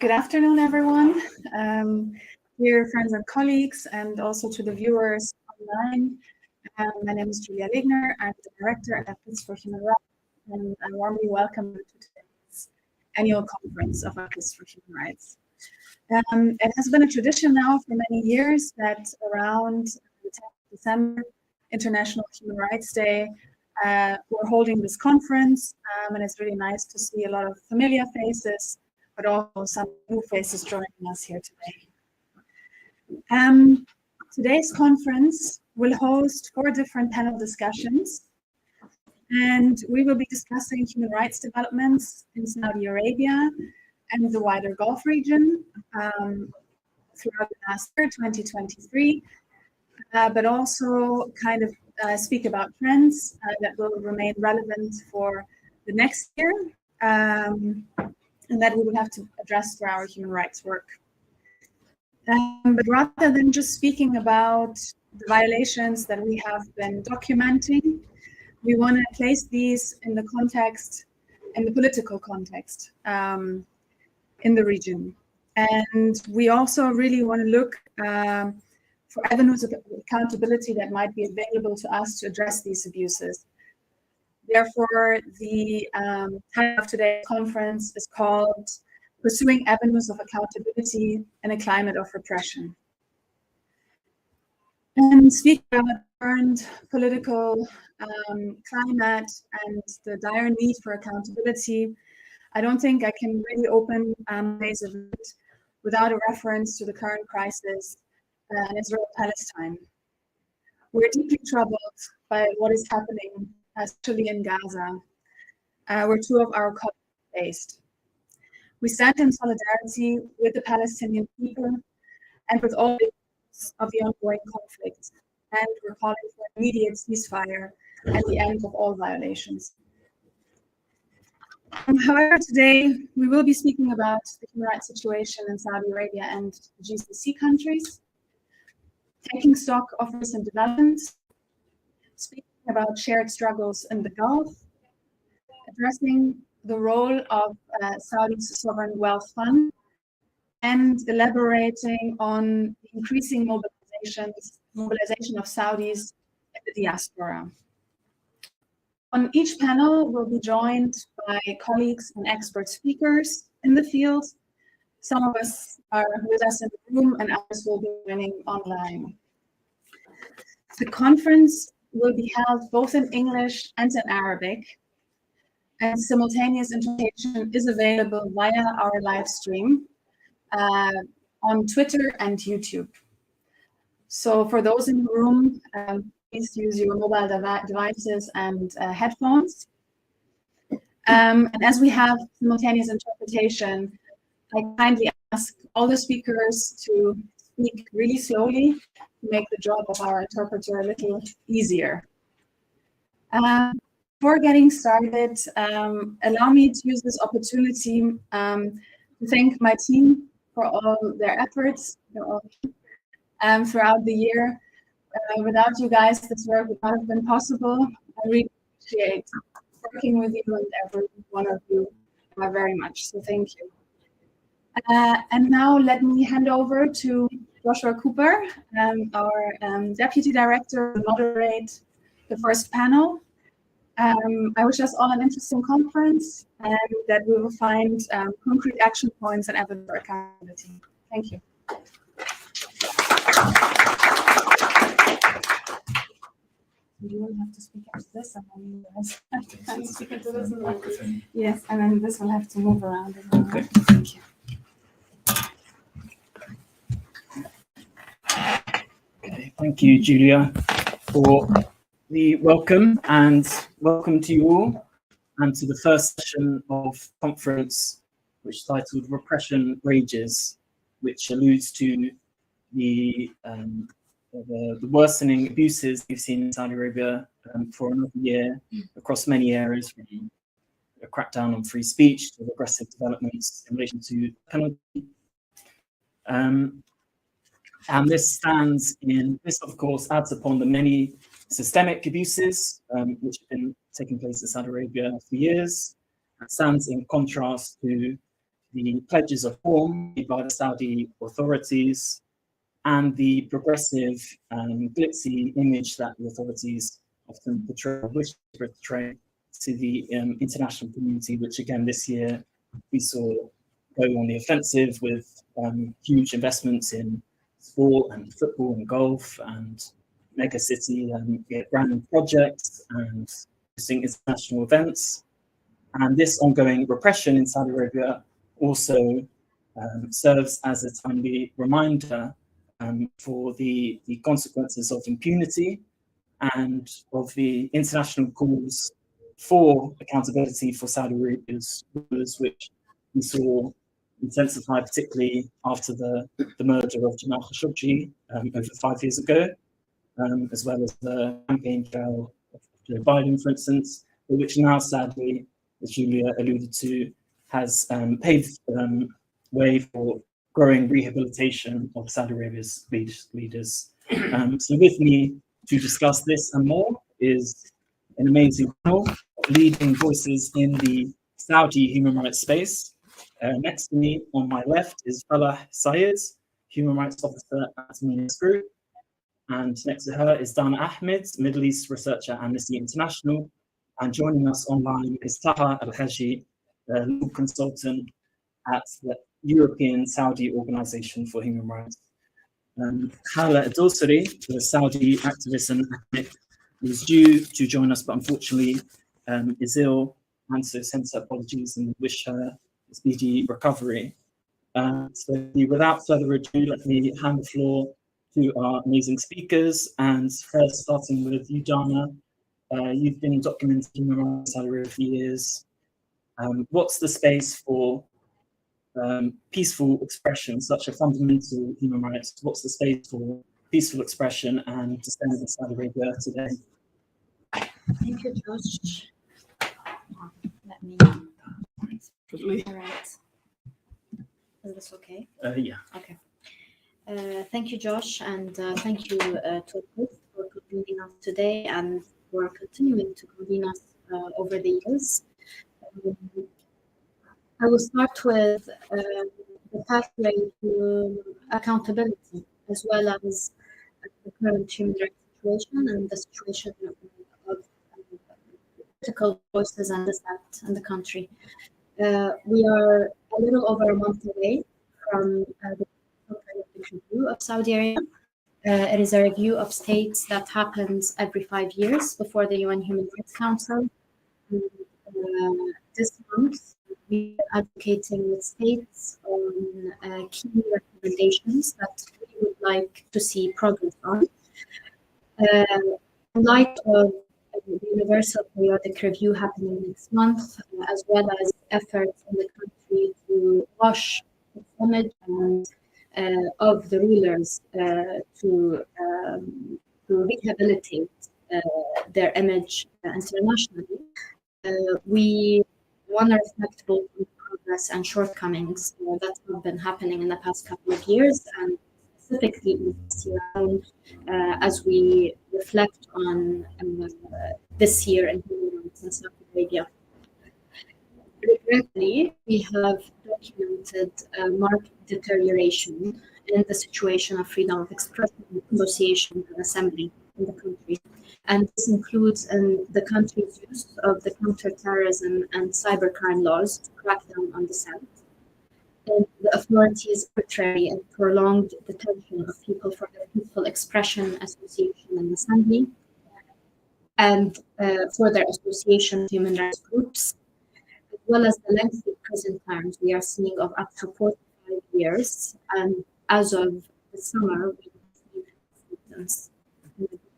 Good afternoon, everyone. Dear friends and colleagues, and also to the viewers online. My name is Julia Legner. I'm the director at ALQST for Human Rights, and I warmly welcome you to today's annual conference of ALQST for Human Rights. It has been a tradition now for many years that around the 10th of December, International Human Rights Day, we're holding this conference, and it's really nice to see a lot of familiar faces, but also some new faces joining us here today. Today's conference will host 4 different panel discussions, and we will be discussing human rights developments in Saudi Arabia and the wider Gulf region throughout the last year, 2023, but also kind of speak about trends that will remain relevant for the next year, and that we will have to address through our human rights work. But rather than just speaking about the violations that we have been documenting, we want to place these in the context, in the political context in the region. And we also really want to look for avenues of accountability that might be available to us to address these abuses. Therefore, the title of today's conference is called Pursuing Avenues of Accountability in a Climate of Repression. And speaking about the current political climate and the dire need for accountability, I don't think I can really open days of it without a reference to the current crisis in Israel-Palestine. We're deeply troubled by what is happening, especially in Gaza, where 2 of our colleagues are based. We stand in solidarity with the Palestinian people and with all victims of the ongoing conflict, and we're calling for immediate ceasefire and the end of all violations. However, today we will be speaking about the human rights situation in Saudi Arabia and the GCC countries, taking stock of recent developments, speaking about shared struggles in the Gulf, addressing the role of Saudi's sovereign wealth fund, and elaborating on the increasing mobilization of Saudis in the diaspora. On each panel, we'll be joined by colleagues and expert speakers in the field. Some of us are with us in the room, and others will be joining online. The conference will be held both in English and in Arabic, and simultaneous interpretation is available via our live stream on Twitter and YouTube. So for those in the room, please use your mobile devices and headphones. And as we have simultaneous interpretation, I kindly ask all the speakers to speak really slowly to make the job of our interpreter a little easier. Before getting started, allow me to use this opportunity to thank my team for all their efforts throughout the year. Without you guys, this work would not have been possible. I really appreciate working with you and every one of you very much, so thank you. And now let me hand over to Joshua Cooper, our Deputy Director, to moderate the first panel. I wish us all an interesting conference and that we will find concrete action points and evidence for accountability. Thank you. You will have to speak into this, and then you guys have to speak into this. Yes, and then this will have to move around. Okay. Thank you. Okay, thank you, Julia, for the welcome, and welcome to you all, and to the first session of conference, which is titled Repression Rages, which alludes to the worsening abuses we've seen in Saudi Arabia for another year across many areas, from a crackdown on free speech to aggressive developments in relation to penalty. And this of course adds upon the many systemic abuses which have been taking place in Saudi Arabia for years. It stands in contrast to the pledges of reform made by the Saudi authorities, and the progressive glitzy image that the authorities often wish to portray to the international community, which again this year we saw go on the offensive with huge investments in sport and football and golf and mega city grand projects and hosting international events. And this ongoing repression in Saudi Arabia also serves as a timely reminder for the consequences of impunity and of the international calls for accountability for Saudi Arabia's rulers, which we saw intensify, particularly after the murder of Jamal Khashoggi over 5 years ago, as well as the campaign trail of Joe Biden, for instance, which now sadly, as Julia alluded to, has paved way for growing rehabilitation of Saudi Arabia's leaders. So with me to discuss this and more is an amazing panel of leading voices in the Saudi human rights space. Next to me on my left is Falah Sayed, Human Rights Officer at Minas Group. And next to her is Dana Ahmed, Middle East researcher at Amnesty International. And joining us online is Taha Al-Haji, law consultant at the European Saudi Organization for Human Rights. Hala Adolsari, the Saudi activist and academic, was due to join us, but unfortunately is ill, and so sends her apologies and wish her a speedy recovery. So without further ado, let me hand the floor to our amazing speakers, and first starting with you, Dana. You've been documenting human rights in Saudi Arabia for years. What's the space for peaceful expression, such a fundamental human rights? What's the space for peaceful expression and dissent in Saudi Arabia today? Thank you, Josh. Let me. All right. Is this okay? Yeah. Okay. Thank you, Josh, and thank you to both for convening us today and for continuing to convene us over the years. I will start with the pathway to accountability, as well as the current human rights situation and the situation of political voices and dissent in the country. We are a little over a month away from the review of Saudi Arabia. It is a review of states that happens every 5 years before the UN Human Rights Council. This month, we are advocating with states on key recommendations that we would like to see progress on. In light of the Universal Periodic Review happening next month, as well as efforts in the country to wash its image and of the rulers to rehabilitate their image internationally, we want to reflect both on progress and shortcomings that have been happening in the past couple of years, and specifically in this year as we reflect on this year in human rights in Saudi Arabia. Regretfully, we have documented marked deterioration in the situation of freedom of expression, association, and assembly in the country. And this includes the country's use of the counterterrorism and cybercrime laws to crack down on dissent, and the authorities' arbitrary and prolonged detention of people for their peaceful expression, association, and assembly, and for their association with human rights groups, as well as the lengthy prison terms we are seeing of up to 45 years. And as of the summer, we received sentence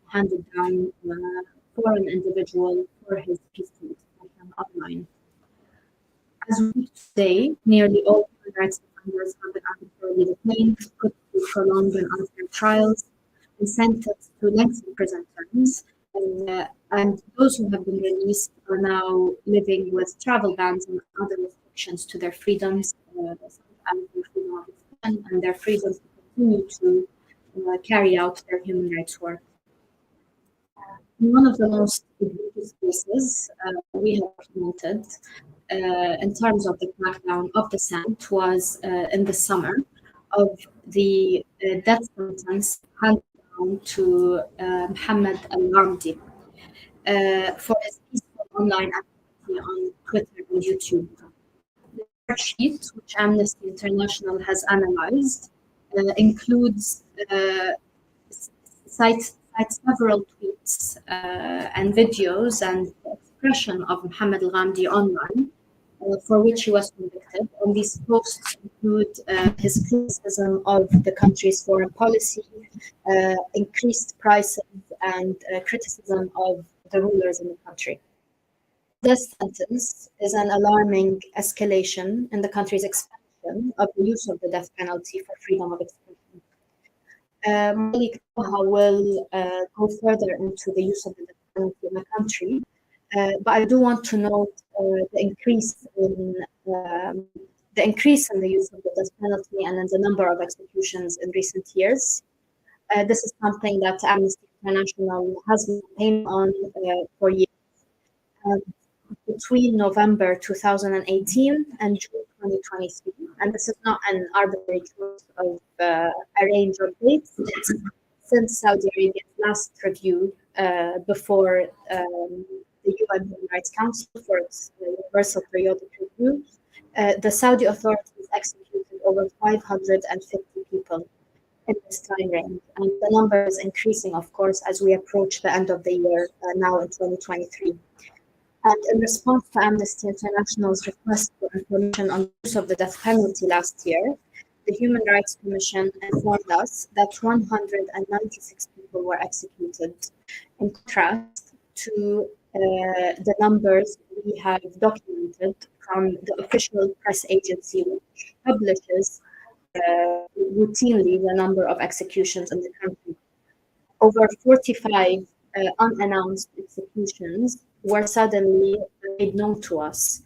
handed down for an individual for his peaceful expression online. As we speak today, nearly all human rights defenders have been arbitrarily detained, put through prolonged and unfair trials, and sentenced to lengthy prison terms. And those who have been released are now living with travel bans and other restrictions to their freedoms, sometimes their freedom of expression and their freedom to continue to carry out their human rights work. In one of the most egregious cases we have documented, in terms of the crackdown of the Senate was in the summer of the death sentence handed down to Mohammed al-Ghamdi for his peaceful online activity on Twitter and YouTube. The charge sheet, which Amnesty International has analyzed, includes cites several tweets and videos and expression of Mohammed al-Ghamdi online, for which he was convicted. And these posts include his criticism of the country's foreign policy, increased prices, and criticism of the rulers in the country. This sentence is an alarming escalation in the country's expansion of the use of the death penalty for freedom of expression. Malik Taha will go further into the use of the death penalty in the country, but I do want to note the increase in the use of the death penalty and in the number of executions in recent years. This is something that Amnesty International has been campaigning on for years. Between November 2018 and June 2023, and this is not an arbitrary choice of a range of dates. It's since Saudi Arabia's last review before the UN Human Rights Council for its universal periodic review, the Saudi authorities executed over 550 people in this time range, and the number is increasing, of course, as we approach the end of the year now in 2023. And in response to Amnesty International's request for information on the use of the death penalty last year, the Human Rights Commission informed us that 196 people were executed, in contrast to the numbers we have documented from the official press agency, which publishes routinely the number of executions in the country. Over 45 unannounced executions were suddenly made known to us.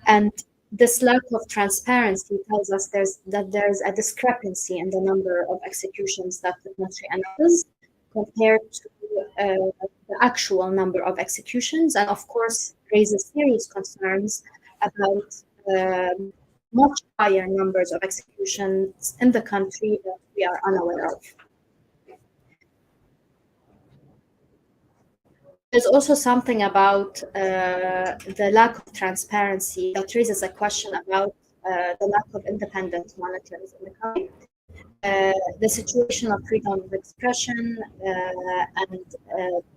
And this lack of transparency tells us that there's a discrepancy in the number of executions that the country announces compared to the actual number of executions, and of course raises serious concerns about much higher numbers of executions in the country that we are unaware of. There's also something about the lack of transparency that raises a question about the lack of independent monitors in the country. The situation of freedom of expression and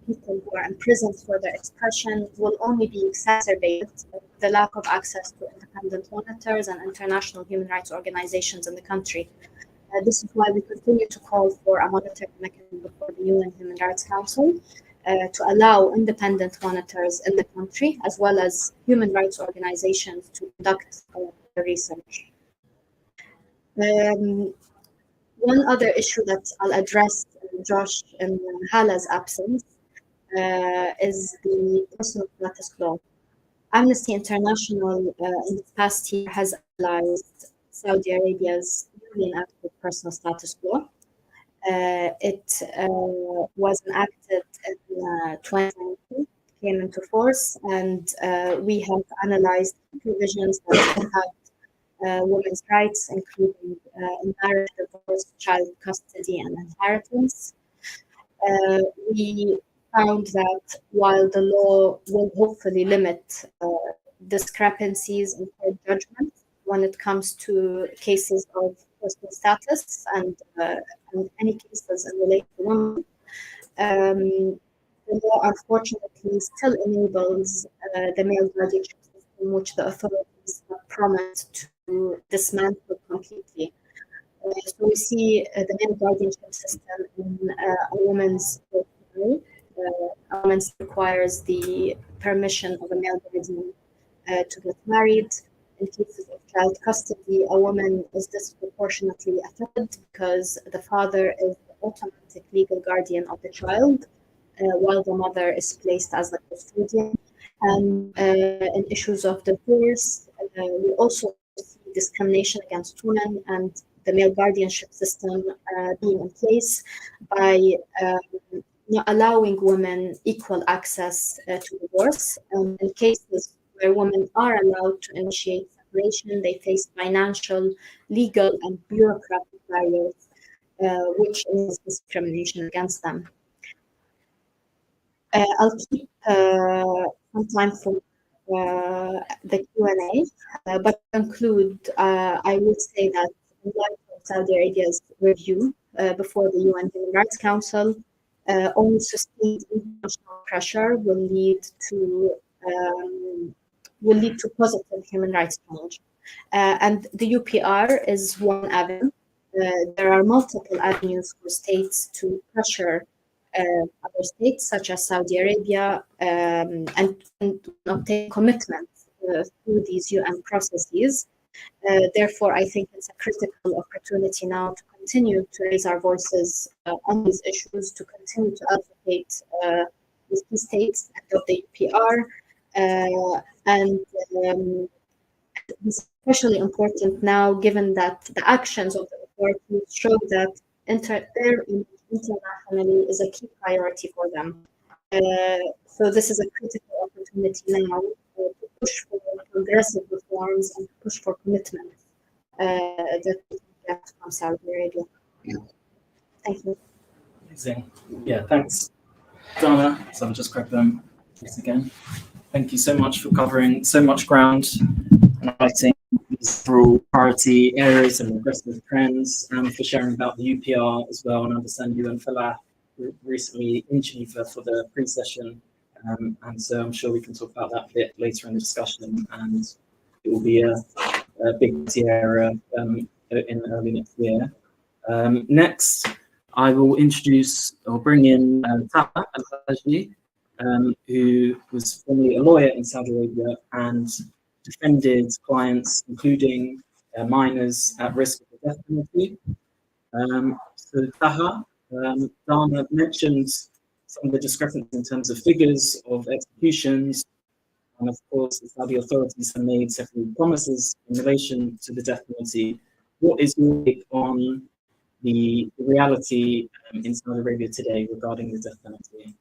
people who are imprisoned for their expression will only be exacerbated with the lack of access to independent monitors and international human rights organizations in the country. This is why we continue to call for a monitoring mechanism before the UN Human Rights Council to allow independent monitors in the country, as well as human rights organizations, to conduct the research. One other issue that I'll address, Josh, in Hala's absence, is the personal status law. Amnesty International in the past year has analyzed Saudi Arabia's newly enacted personal status law. It was enacted in 2019, came into force, and we have analyzed provisions that impact women's rights, including marriage, divorce, child custody, and inheritance. We found that while the law will hopefully limit discrepancies in court judgment when it comes to cases of personal status and any cases related to women, the law unfortunately still enables the male guardianship system, which the authorities have promised to dismantle completely. So we see the male guardianship system in a woman's portfolio. A woman requires the permission of a male guardian to get married. In cases of child custody, a woman is disproportionately affected because the father is the automatic legal guardian of the child, while the mother is placed as the custodian. And in issues of divorce, we also see discrimination against women and the male guardianship system being in place by not allowing women equal access to divorce. In cases where women are allowed to initiate separation, they face financial, legal, and bureaucratic barriers, which is discrimination against them. I'll keep some time for the Q&A, but to conclude, I would say that in light of Saudi Arabia's review before the UN Human Rights Council, only sustained international pressure will lead to positive human rights change. And the UPR is one avenue. There are multiple avenues for states to pressure other states, such as Saudi Arabia, and obtain commitments through these UN processes. Therefore, I think it's a critical opportunity now to continue to raise our voices on these issues, to continue to advocate with key states and of the UPR. And this is especially important now, given that the actions of the authorities show that their image internationally is a key priority for them. So this is a critical opportunity now to push for progressive reforms and to push for commitments that we can get from Saudi Arabia. Thank you. Amazing. Yeah, thanks, Dana. So I'll just grab them again. Thank you so much for covering so much ground and highlighting these overall priority areas and progressive trends, and for sharing about the UPR as well. And I understand you and Falah were recently in Geneva for the pre-session, and so I'm sure we can talk about that a bit later in the discussion, and it will be a big area in early next year. Next, I will introduce or bring in Taha Al-Haji, who was formerly a lawyer in Saudi Arabia and defended clients, including minors at risk of the death penalty. So Taha, Dana mentioned some of the discrepancies in terms of figures of executions, and of course the Saudi authorities have made several promises in relation to the death penalty. What is your take on the reality in Saudi Arabia today regarding the death penalty?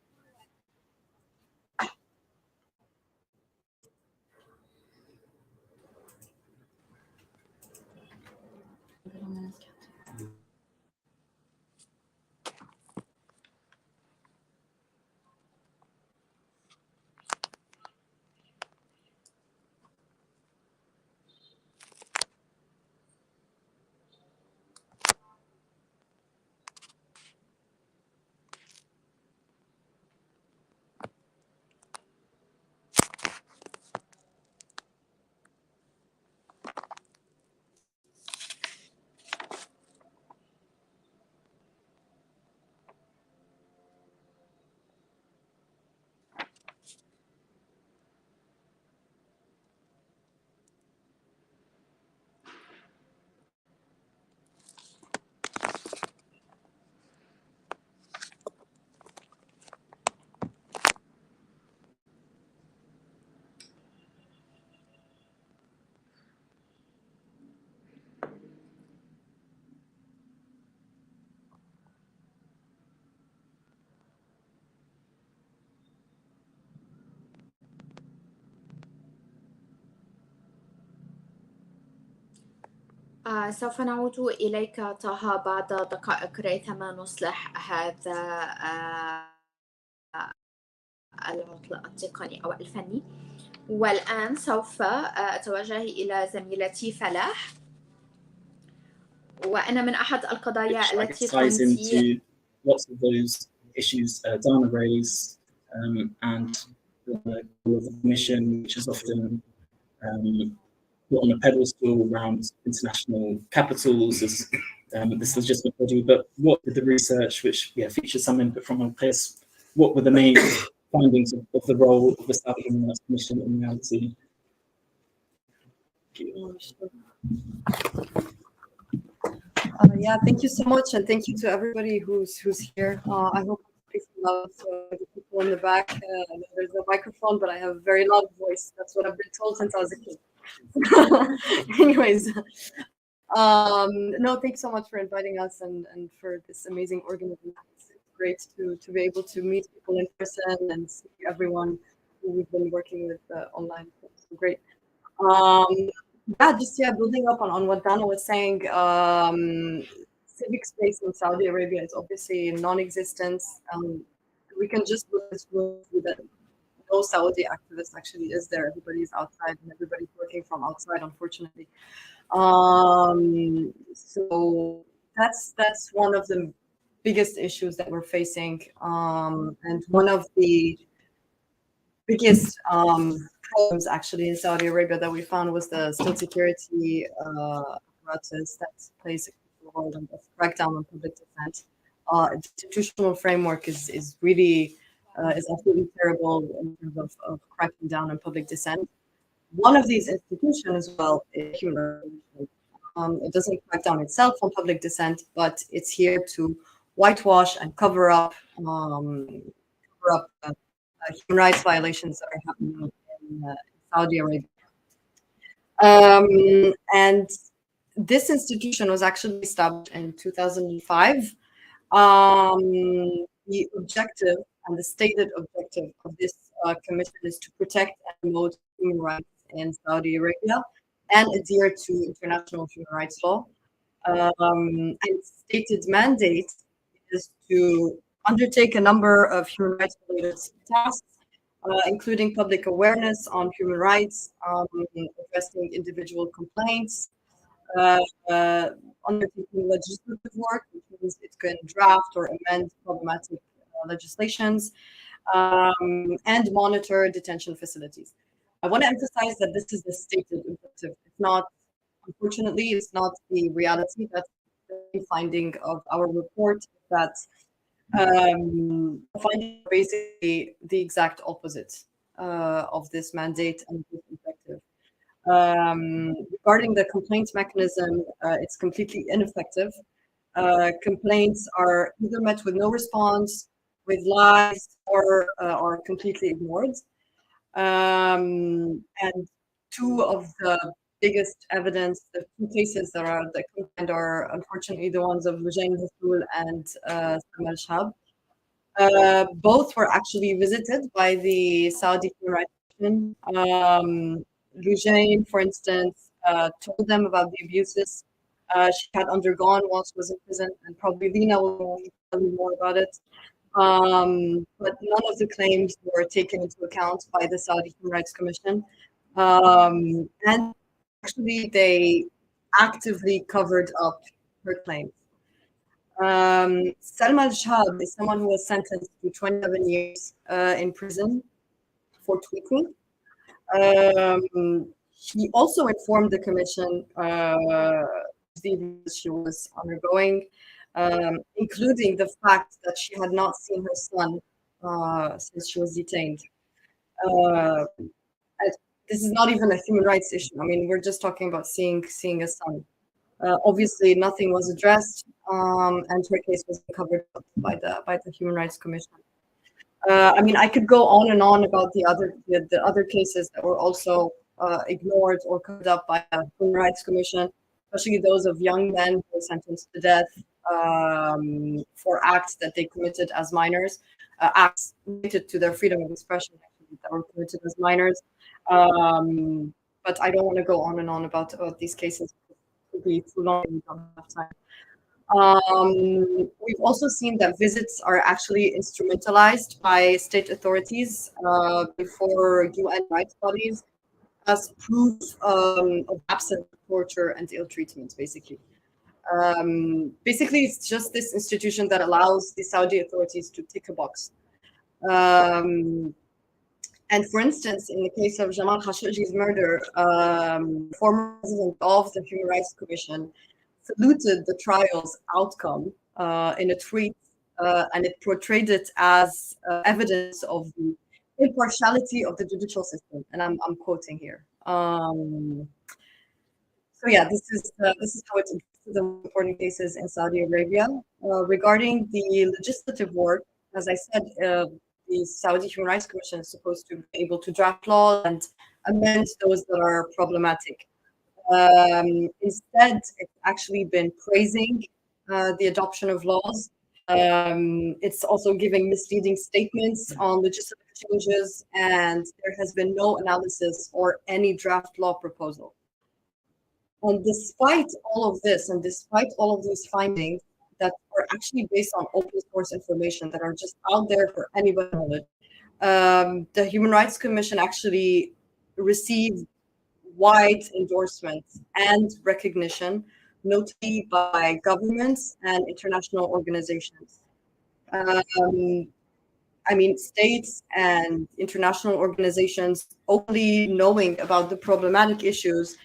سوف نعود إليك طه بعد دقائق ريثما نصلح هذا العطل التقني أو الفني. والآن سوف أتوجه إلى زميلتي فلاح، وأنا من أحد القضايا التي ties into lots of those issues Dana raised, and the mission, which is often put on a pedestal around international capitals as this legitimate body. But what did the research, which features some input from ALQST, what were the main findings of the role of the Saudi Human Rights Commission in reality? Yeah, thank you so much, and thank you to everybody who's here. I hope I'm speaking loud so the people in the back. There's a microphone, but I have a very loud voice. That's what I've been told since I was a kid. Anyways, no, thanks so much for inviting us and for this amazing organization. It's great to be able to meet people in person and see everyone who we've been working with online. great. Building up on what Dana was saying, civic space in Saudi Arabia is obviously non-existent. We can just look at this room that no Saudi activist actually is there. Everybody's outside and everybody's working from outside, unfortunately. So that's one of the biggest issues that we're facing, and one of the biggest problems actually in Saudi Arabia that we found was the state security apparatus that plays a crucial role in the crackdown on public dissent. Institutional framework is really is absolutely terrible in terms of cracking down on public dissent. One of these institutions as well is human rights. It doesn't crack down itself on public dissent, but it's here to whitewash and cover up human rights violations that are happening in Saudi Arabia. And this institution was actually established in 2005. The objective and the stated objective of this commission is to protect and promote human rights in Saudi Arabia and adhere to international human rights law. And its stated mandate is to undertake a number of human rights related tasks, including public awareness on human rights, addressing individual complaints, undertaking legislative work, which means it can draft or amend problematic legislations, and monitor detention facilities. I want to emphasize that this is the stated objective. It's not, unfortunately, it's not the reality. That's the finding of our report, that finding basically the exact opposite of this mandate and this objective. Regarding the complaints mechanism, it's completely ineffective. Complaints are either met with no response, with lies, or are completely ignored. And two of the biggest evidence, the two cases that complained are unfortunately the ones of Lujain Hassoul and Samal Shab. Both were actually visited by the Saudi Human Rights Commission. Lujain, for instance, told them about the abuses she had undergone while she was in prison, and probably Lina will tell you more about it. But none of the claims were taken into account by the Saudi Human Rights Commission. And actually, they actively covered up her claims. Salma al-Shab is someone who was sentenced to 27 years in prison for tweaking. He also informed the commission the she was undergoing, including the fact that she had not seen her son since she was detained. This is not even a human rights issue. I mean, we're just talking about seeing a son. Obviously, nothing was addressed, and her case was covered up by the Human Rights Commission. I mean, I could go on and on about the other cases that were also ignored or covered up by the Human Rights Commission, especially those of young men who were sentenced to death for acts that they committed as minors, acts related to their freedom of expression that were committed as minors. But I don't want to go on and on about these cases. It would be too long. We don't have time. We've also seen that visits are actually instrumentalized by state authorities before UN rights bodies as proof of absence of torture and ill treatment, basically. Basically, it's just this institution that allows the Saudi authorities to tick a box. And for instance, in the case of Jamal Khashoggi's murder, former president of the Human Rights Commission saluted the trial's outcome in a tweet, and it portrayed it as evidence of the impartiality of the judicial system. And I'm quoting here. So yeah, this is how it's the important cases in Saudi Arabia. Regarding the legislative work, as I said, the Saudi Human Rights Commission is supposed to be able to draft laws and amend those that are problematic. Instead, it's actually been praising the adoption of laws. It's also giving misleading statements on legislative changes, and there has been no analysis or any draft law proposal. And despite all of this, and despite all of these findings that are actually based on open source information that are just out there for anybody to knowledge, the Human Rights Commission actually received wide endorsement and recognition, notably by governments and international organizations. I mean, states and international organizations openly knowing about the problematic issues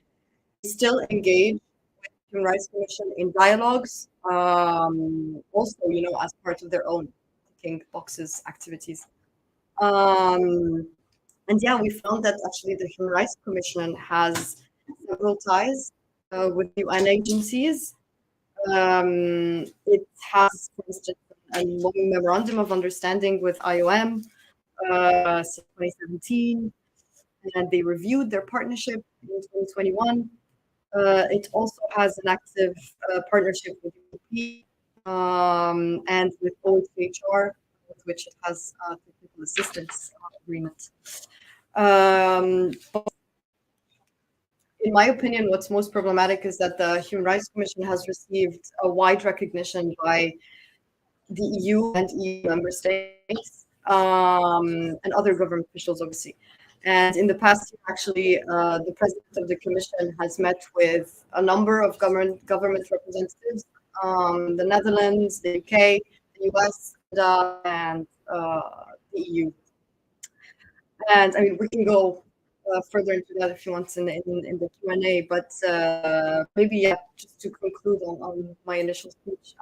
still engage with the Human Rights Commission in dialogues, also, you know, as part of their own ticking boxes activities. And yeah, we found that actually the Human Rights Commission has several ties with UN agencies. It has, for instance, a long memorandum of understanding with IOM since 2017, and they reviewed their partnership in 2021. It also has an active partnership with UP and with OHCHR, with which it has a technical assistance agreement. But in my opinion, what's most problematic is that the Human Rights Commission has received a wide recognition by the EU and EU member states and other government officials, obviously. And in the past year, actually, the president of the commission has met with a number of government representatives, the Netherlands, the UK, the US, and the EU. And I mean, we can go further into that if you want in the Q&A, but maybe, yeah, just to conclude on my initial speech.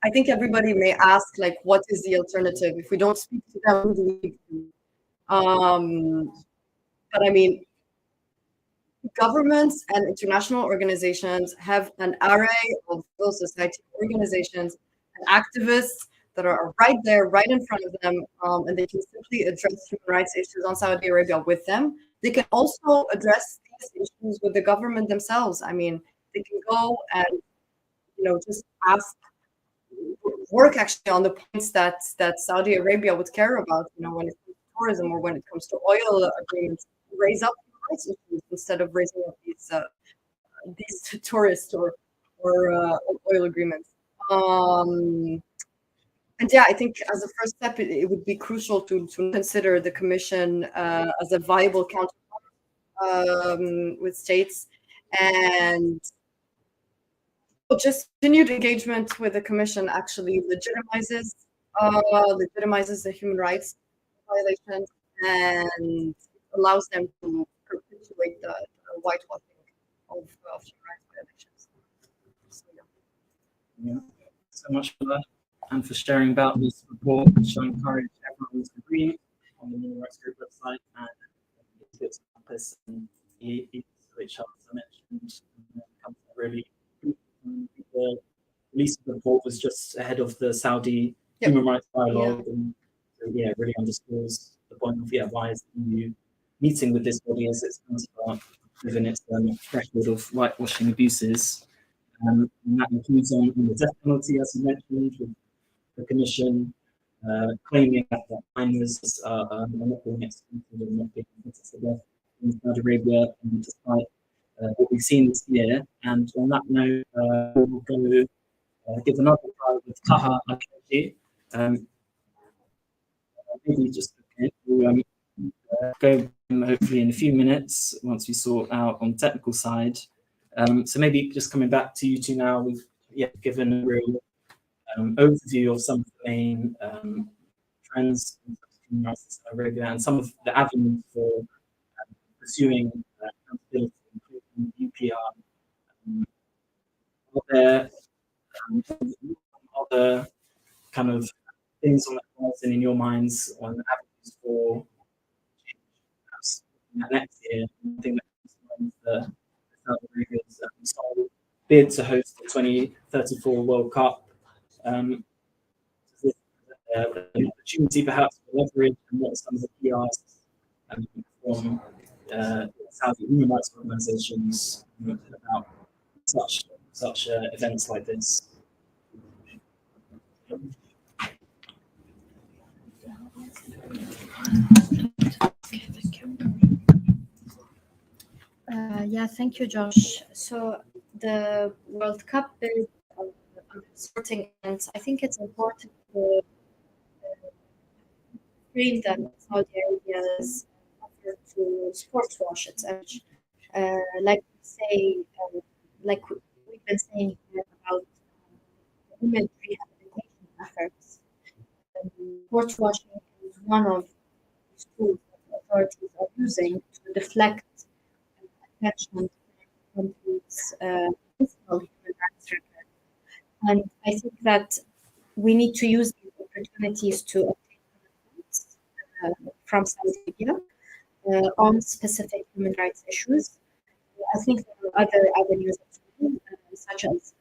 I think everybody may ask, like, what is the alternative? If we don't speak to them, who do we speak to? But I mean, governments and international organizations have an array of civil society organizations and activists that are right there, right in front of them, and they can simply address human rights issues on Saudi Arabia with them. They can also address these issues with the government themselves. I mean, they can go and, you know, just ask, work actually on the points that Saudi Arabia would care about, you know, when it comes to tourism or when it comes to oil agreements, raise up human rights issues instead of raising up these tourist or oil agreements. And yeah, I think as a first step, it would be crucial to consider the commission as a viable counterpart with states, and just continued engagement with the commission actually legitimizes the human rights violations and allows them to perpetuate the whitewashing of human rights violations. So, yeah. So much for that, and for sharing about this report, which I encourage everyone to read on the Human Rights Group website and its campus and which I mentioned. Really, the release of the report was just ahead of the Saudi human rights dialogue, and so, yeah, really underscores the point of why is the EU meeting with this body as its counterpart, given its record of whitewashing abuses. And that includes on the death penalty, as you mentioned, with the Commission claiming that minors are not being executed and not being sentenced to death in Saudi Arabia, despite what we've seen this year. And on that note, we'll go give another try with Taha Al-Khaji. Maybe just we'll go hopefully in a few minutes once we sort out on the technical side. So maybe just coming back to you two now, we've given a real overview of some of the main trends in human rights in Saudi Arabia and some of the avenues for pursuing accountability, including UPR. Are there other kind of things on the horizon in your minds on avenues for perhaps next year? I think that Saudi Arabia's sole bid to host the 2034 World Cup. An opportunity perhaps for leverage, and what are some of the key asks from Saudi human rights organizations about such events like this? Yeah, thank you, Josh. So the World Cup is sporting events. I think it's important to frame that Saudi Arabia's effort to sports wash its image. Like we say, we've been saying here about image rehabilitation efforts. Sports washing is one of these tools that the authorities are using to deflect attention from countries' fiscal human rights record. And I think that we need to use these opportunities to obtain commitments from Saudi Arabia on specific human rights issues. I think there are other avenues as well, such as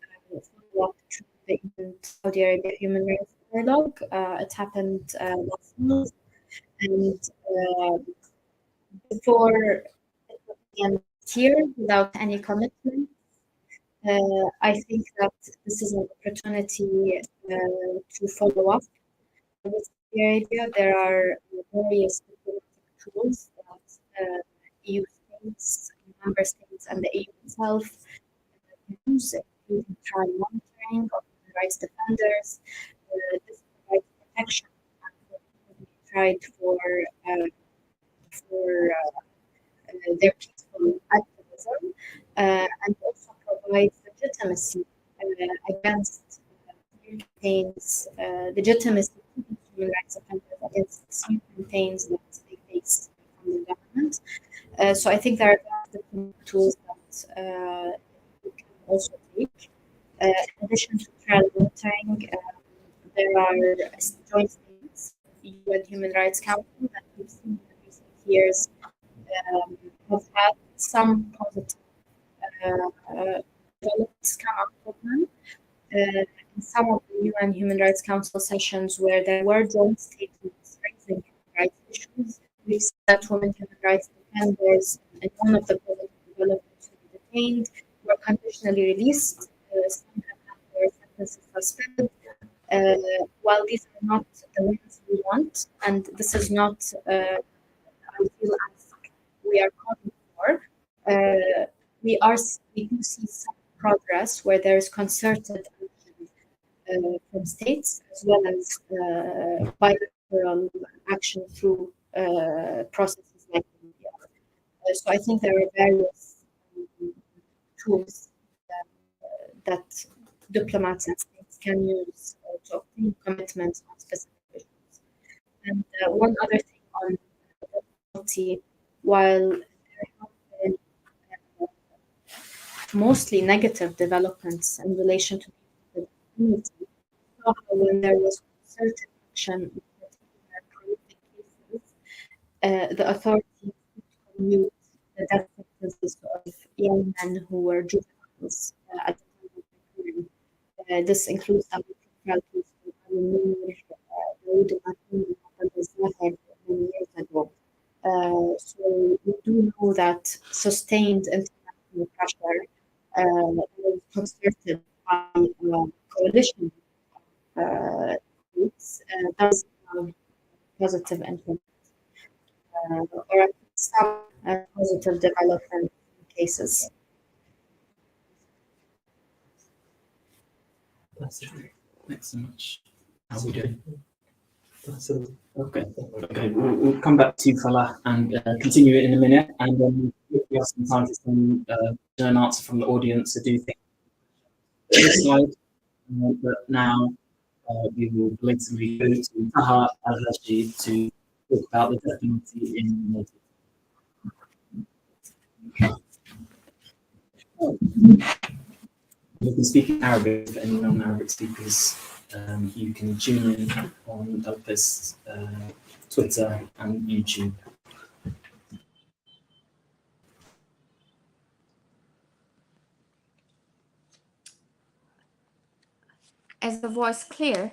follow-up to the Saudi Arabia Human Rights Dialogue. It happened last month, and before it was the end of this year without any commitment. I think that this is an opportunity to follow up with Saudi Arabia. There are various diplomatic tools that EU states, member states, and the EU itself use, including trial monitoring of human rights defenders. This provides protection and tried for their peaceful activism, and also provides legitimacy against campaigns, legitimacy to human rights offenders against new campaigns that they face from the government. So I think there are different tools that we can also take. In addition to trial monitoring, there are joint statements, UN Human Rights Council, that we've seen in recent years have had some positive developments come out of them. In some of the UN Human Rights Council sessions where there were joint statements raising human rights issues, we've seen that women human rights defenders and one of the positive developments who were detained were conditionally released. Some have had their sentences suspended. While these are not the ones we want, and this is not I feel as we are calling for, we do see some progress where there is concerted action from states as well as bilateral action through processes like India. So I think there are various tools that diplomats and states can use to obtain commitments on specific issues. And one other thing on difficulty, while there have been mostly negative developments in relation to the community, when there was certain action in particular horrific cases, the authorities commute the death sentences of young men who were juveniles at the time of the crime. This includes some trial cases many years ago. So we do know that sustained international pressure was concerted by coalition groups does have positive impact, or at least some positive development cases. That's it. Thanks so much. How are we doing? Okay. We'll come back to you, Falah, and continue it in a minute. And then if we have some time for some and answer from the audience, I do think this slide. But now we will blatantly go to Taha Al-Rashid to talk about the death penalty in Malta. You can speak in Arabic for any non-Arabic speakers. You can tune in on ALQST, Twitter, and YouTube. Is the voice clear?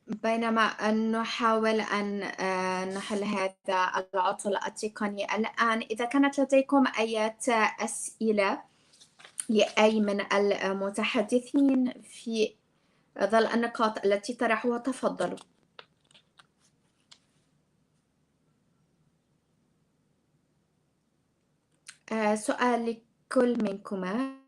بينما نحاول أن نحل هذا العطل التقني الآن. إذا كانت لديكم أي أسئلة لأي من المتحدثين في ظل النقاط التي طرحوها، تفضلوا. سؤال لكل منكما.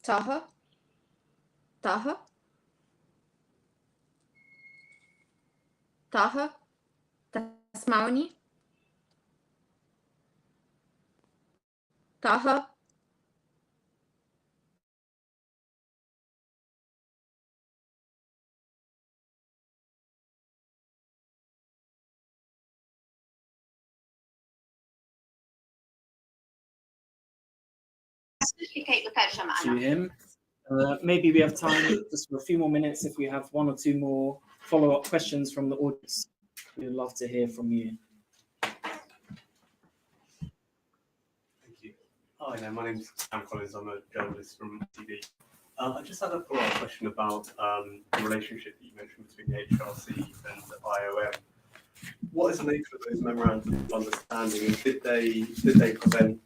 طه طه طه تسمعني؟ طه to him. Maybe we have time just for a few more minutes if we have one or two more follow-up questions from the audience. We'd love to hear from you. Thank you. Hi there, my name's Sam Collins. I'm a journalist from TV. I just had a follow-up question about the relationship that you mentioned between the HRC and the IOM. What is the nature of those memorandums of understanding, and did they prevent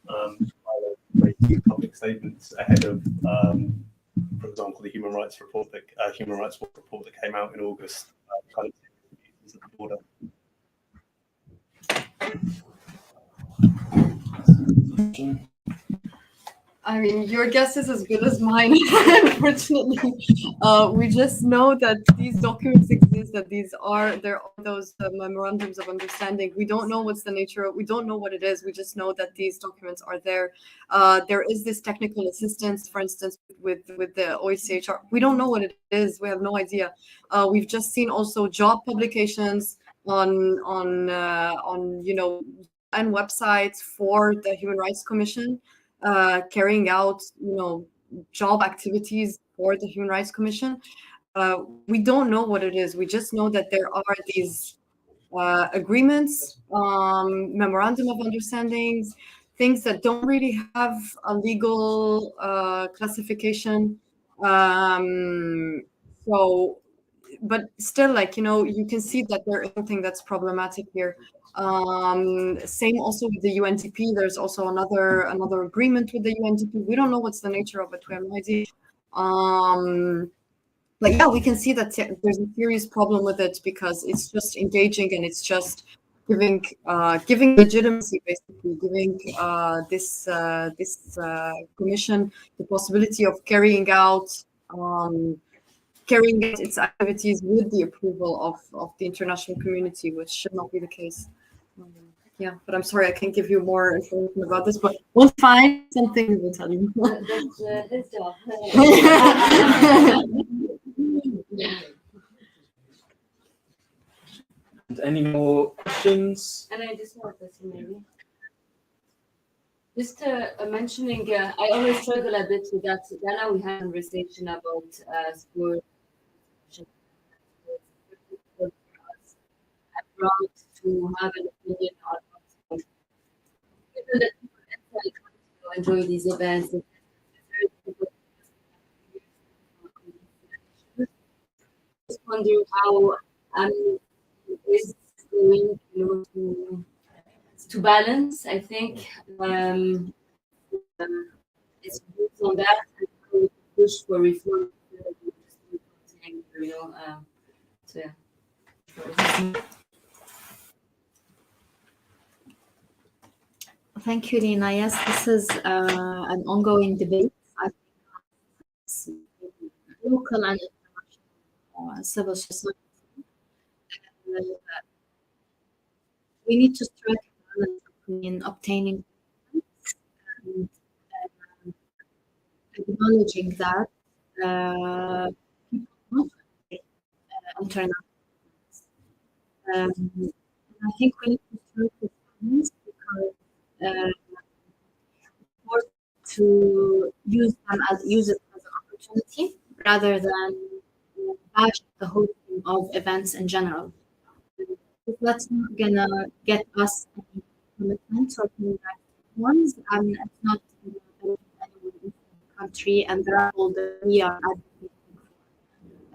making public statements ahead of, for example, the Human Rights Watch report that came out in August, kind of abuses at the border? I mean, your guess is as good as mine. Unfortunately, we just know that these documents exist. That there are those memorandums of understanding. We don't know what's the nature of. We don't know what it is. We just know that these documents are there. There is this technical assistance, for instance, with the OHCHR. We don't know what it is. We have no idea. We've just seen also job publications on and websites for the Human Rights Commission. Carrying out, job activities for the Human Rights Commission. We don't know what it is. We just know that there are these agreements, memorandum of understandings, things that don't really have a legal classification. But still, you can see that there is something that's problematic here. Same also with the UNDP. There's also another agreement with the UNDP. We don't know what's the nature of it. We have no idea. But yeah, we can see that there's a serious problem with it because it's just engaging and it's just giving legitimacy, basically giving this commission the possibility of carrying out its activities with the approval of the international community, which should not be the case. Yeah, but I'm sorry, I can't give you more information about this, but we'll find something, we will tell you. That's his job. And any more questions? And I just want to say maybe. Just mentioning, I always struggle a bit with that. Then we had a conversation about sport abroad to have an opinion on what's given that people inside the country enjoy these events. It's very difficult. Just wonder how is going, to balance. I think it's based on that and how we push for reform. So yeah. Thank you, Lina. Yes, this is an ongoing debate. I think local and international civil society. We need to strike a balance between obtaining and acknowledging that people international. I think we need to strike this balance because to use it as an opportunity rather than bash the hosting of events in general. That's not gonna get us any commitments or ones, and it's not anyone in the country, and there are all that we are advocating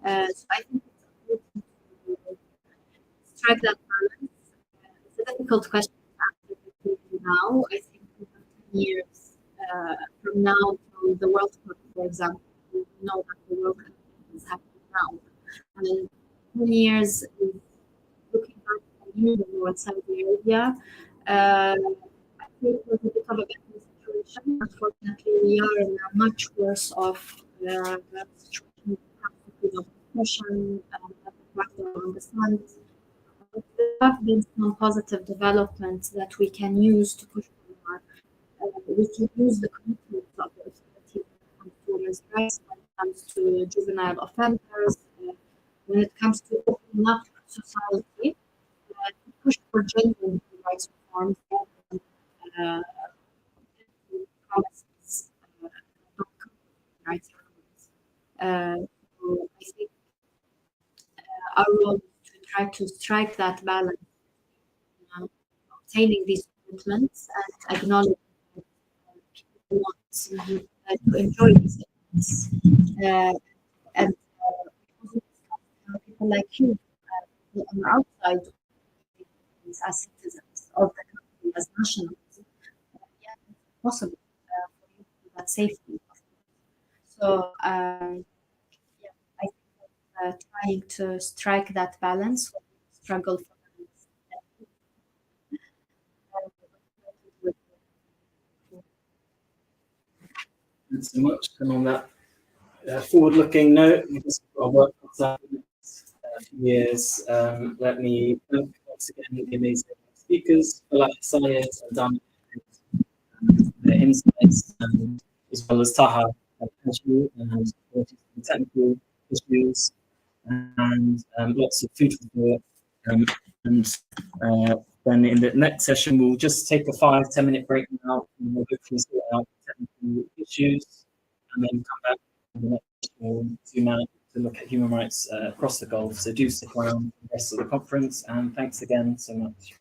for. So I think it's important to strike that balance. It's a difficult question now. I think in 10 years from now to the World Cup, for example, we know that the World Cup is happening now, and 10 years is looking back at the war in Saudi Arabia. I think it was a bit of a better situation. Unfortunately, we are in a much worse off situation of repression, understand. There have been some positive developments that we can use to push forward. We can use the commitment of the authority when it comes to women's rights, when it comes to juvenile offenders, when it comes to opening up society, to push for genuine human rights reforms rather than promises, not rights reforms. So I think our role is to try to strike that balance, obtaining these commitments and acknowledging that people want to enjoy these events. And people like you on the outside as citizens of the country, as nationals, yeah, it's possible for you to do that safely. So, yeah, I think trying to strike that balance, struggle for Thanks so much. And on that forward-looking note, we've just got to work on that in the next few years. Let me thank once again the amazing speakers, Falah Sayed and Dan, their insights, and as well as Taha and technical issues, and lots of food for thought. Then in the next session, we'll just take a 5-10 minute break now, and we'll hopefully sort out technical issues, and then come back in the next 2 minutes to look at human rights across the Gulf. So do stick around for the rest of the conference, and thanks again so much.